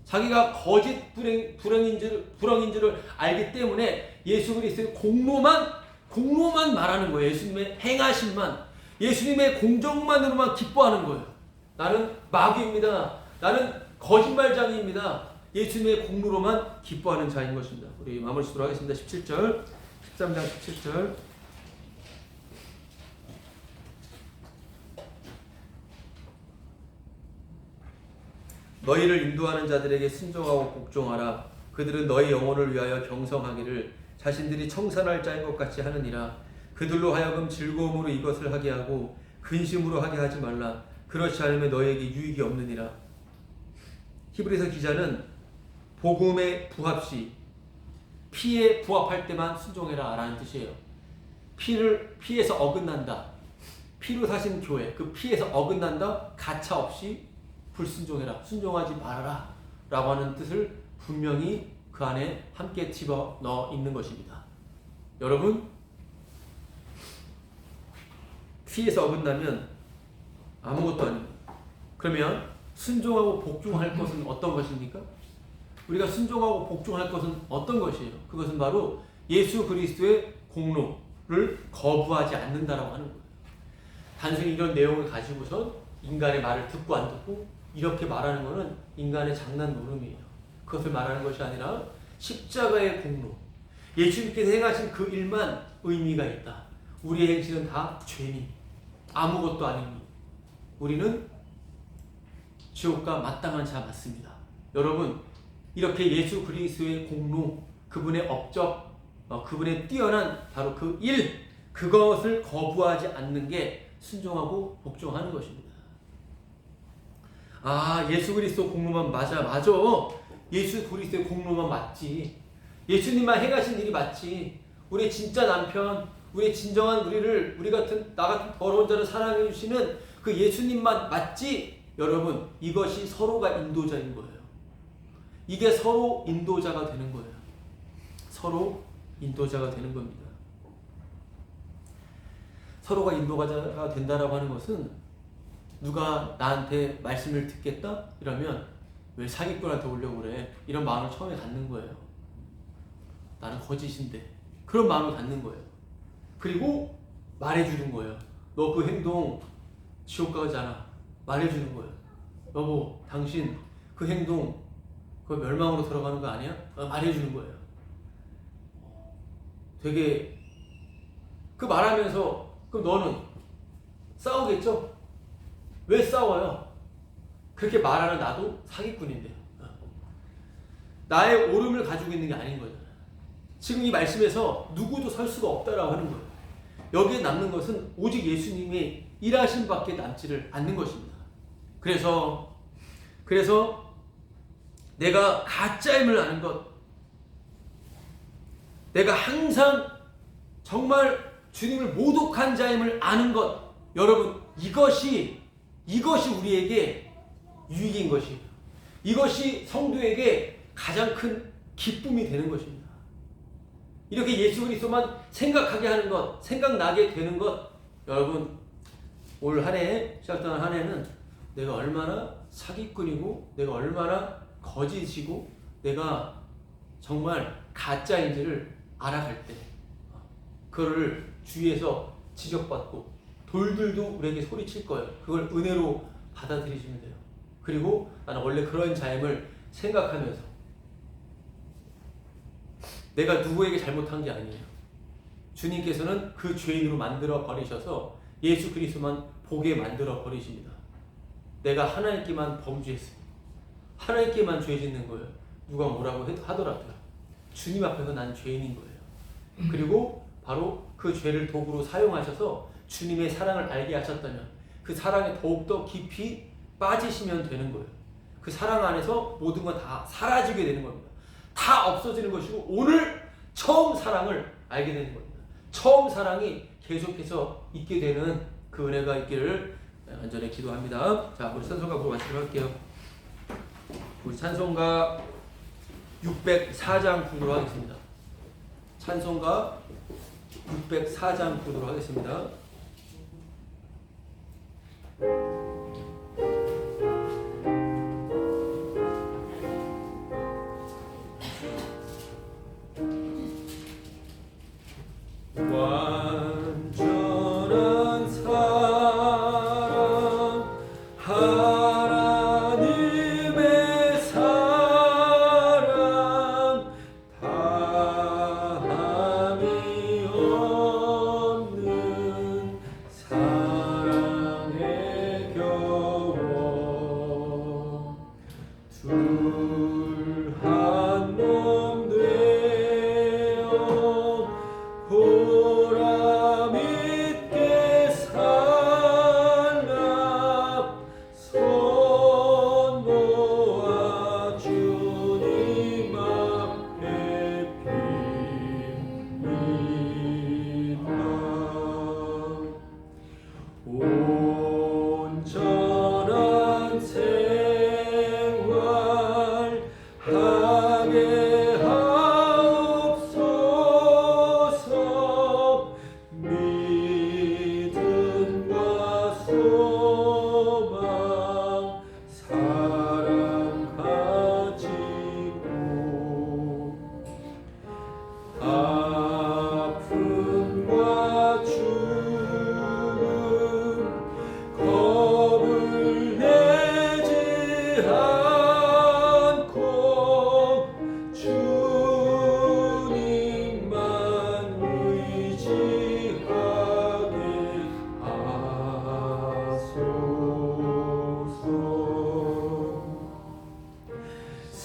자기가 거짓 불행인 줄을 알기 때문에 예수 그리스도의 공로만 말하는 거예요. 예수님의 행하심만, 예수님의 공정만으로만 기뻐하는 거예요. 나는 마귀입니다. 나는 거짓말장이입니다. 예수님의 공로로만 기뻐하는 자인 것입니다. 우리 마무리 짓도록 하겠습니다. 17절, 13장 17절. 너희를 인도하는 자들에게 순종하고 복종하라. 그들은 너희 영혼을 위하여 경성하기를 자신들이 청산할 자인 것 같이 하느니라. 그들로 하여금 즐거움으로 이것을 하게 하고 근심으로 하게 하지 말라. 그렇지 않으면 너희에게 유익이 없느니라. 히브리서 기자는 복음에 부합시, 피에 부합할 때만 순종해라 라는 뜻이에요. 피에서 어긋난다. 피로 사신 교회, 그 피에서 어긋난다. 가차 없이 불순종해라. 순종하지 말아라. 라고 하는 뜻을 분명히 그 안에 함께 집어넣어 있는 것입니다. 여러분, 피에서 어긋나면 아무것도 아닙니다. 그러면 순종하고 복종할 것은 어떤 것입니까? 우리가 순종하고 복종할 것은 어떤 것이에요? 그것은 바로 예수 그리스도의 공로를 거부하지 않는다라고 하는 거예요. 단순히 이런 내용을 가지고선 인간의 말을 듣고 안 듣고 이렇게 말하는 것은 인간의 장난 노름이에요. 그것을 말하는 것이 아니라 십자가의 공로, 예수님께서 행하신 그 일만 의미가 있다. 우리의 행실은 다 죄니 아무것도 아니니 우리는 지옥과 마땅한 자 맞습니다. 여러분, 이렇게 예수 그리스도의 공로, 그분의 업적, 그분의 뛰어난 바로 그 일, 그것을 거부하지 않는 게 순종하고 복종하는 것입니다. 아, 예수 그리스도 공로만 맞아. 예수 그리스도의 공로만 맞지. 예수님만 행하신 일이 맞지. 우리의 진짜 남편, 우리의 진정한 우리 같은 나 같은 더러운 자를 사랑해 주시는 그 예수님만 맞지. 여러분, 이것이 서로가 인도자인 거예요. 이게 서로 인도자가 되는 거예요. 서로 인도자가 되는 겁니다. 서로가 인도자가 된다라고 하는 것은 누가 나한테 말씀을 듣겠다? 이러면 왜 사기꾼한테 오려고 그래? 이런 마음을 처음에 갖는 거예요. 나는 거짓인데. 그런 마음을 갖는 거예요. 그리고 말해주는 거예요. 너 그 행동 지옥 가잖아. 말해주는 거예요. 여보, 당신 그 행동 그 멸망으로 들어가는 거 아니야? 말해주는 거예요. 되게 그 말하면서 그럼 너는 싸우겠죠? 왜 싸워요? 그렇게 말하는 나도 사기꾼인데요. 나의 옳음을 가지고 있는 게 아닌 거잖아요. 지금 이 말씀에서 누구도 설 수가 없다라고 하는 거예요. 여기에 남는 것은 오직 예수님의 일하심 밖에 남지를 않는 것입니다. 그래서 내가 가짜임을 아는 것, 내가 항상 정말 주님을 모독한 자임을 아는 것, 여러분, 이것이 우리에게 유익인 것이에요. 이것이 성도에게 가장 큰 기쁨이 되는 것입니다. 이렇게 예수 그리스도만 생각하게 하는 것, 생각나게 되는 것, 여러분, 올 한 해, 시작되는 한 해는 내가 얼마나 사기꾼이고 내가 얼마나 거짓이고 내가 정말 가짜인지를 알아갈 때 그거를 주위에서 지적받고 돌들도 우리에게 소리칠 거예요. 그걸 은혜로 받아들이시면 돼요. 그리고 나는 원래 그런 자임을 생각하면서 내가 누구에게 잘못한 게 아니에요. 주님께서는 그 죄인으로 만들어 버리셔서 예수 그리스도만 보게 만들어 버리십니다. 내가 하나님께만 범죄했습니다. 하나님께만 죄 짓는 거예요. 누가 뭐라고 하더라도요. 주님 앞에서 난 죄인인 거예요. 그리고 바로 그 죄를 도구로 사용하셔서 주님의 사랑을 알게 하셨다면 그 사랑에 더욱더 깊이 빠지시면 되는 거예요. 그 사랑 안에서 모든 건 다 사라지게 되는 겁니다. 다 없어지는 것이고 오늘 처음 사랑을 알게 되는 겁니다. 처음 사랑이 계속해서 있게 되는 그 은혜가 있기를 간절히 기도합니다. 자, 우리 찬송가 보고 마치도록 할게요. 우리 찬송가 604장 부르도록 하겠습니다. 찬송가 604장 부르도록 하겠습니다. 완전한 사랑 하나님의 사랑 다함이 없는 사랑에 겨워 둘 한 몸 되어 보람 있게 살라 손 모아 주님 앞에 빕니다.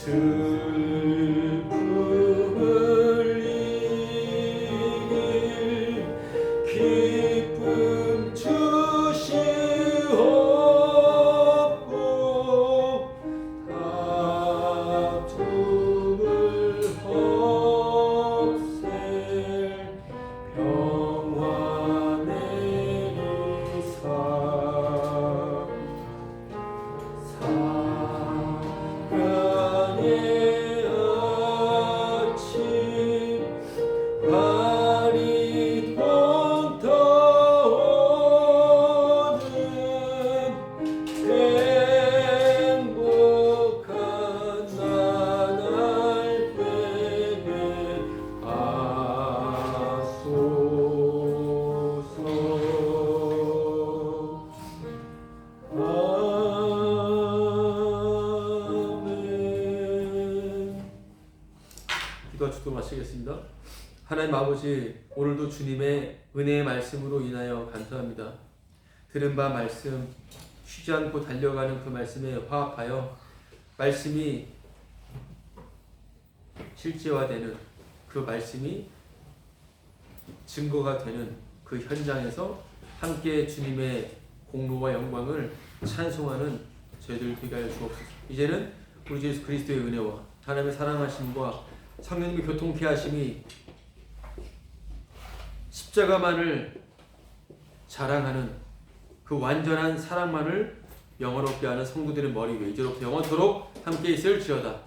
슬픔을 이길 기쁨 주시옵고 다툼을 없앨 평화 내리사 사랑의 아침 발이 동터오는 행복한 나날 되게 하소서. 아멘. 기도와 축도 마치겠습니다. 하나님 아버지, 오늘도 주님의 은혜의 말씀으로 인하여 감사합니다. 들은 바 말씀, 쉬지 않고 달려가는 그 말씀에 화합하여 말씀이 실제화되는, 그 말씀이 증거가 되는 그 현장에서 함께 주님의 공로와 영광을 찬송하는 저희들 되게 하여 주옵소서. 이제는 우리 주 예수 그리스도의 은혜와 하나님의 사랑하심과 성령님의 교통케 하심이 십자가만을 자랑하는 그 완전한 사랑만을 영원롭게 하는 성도들의 머리 위에 이제로부터 영원토록 함께 있을지어다.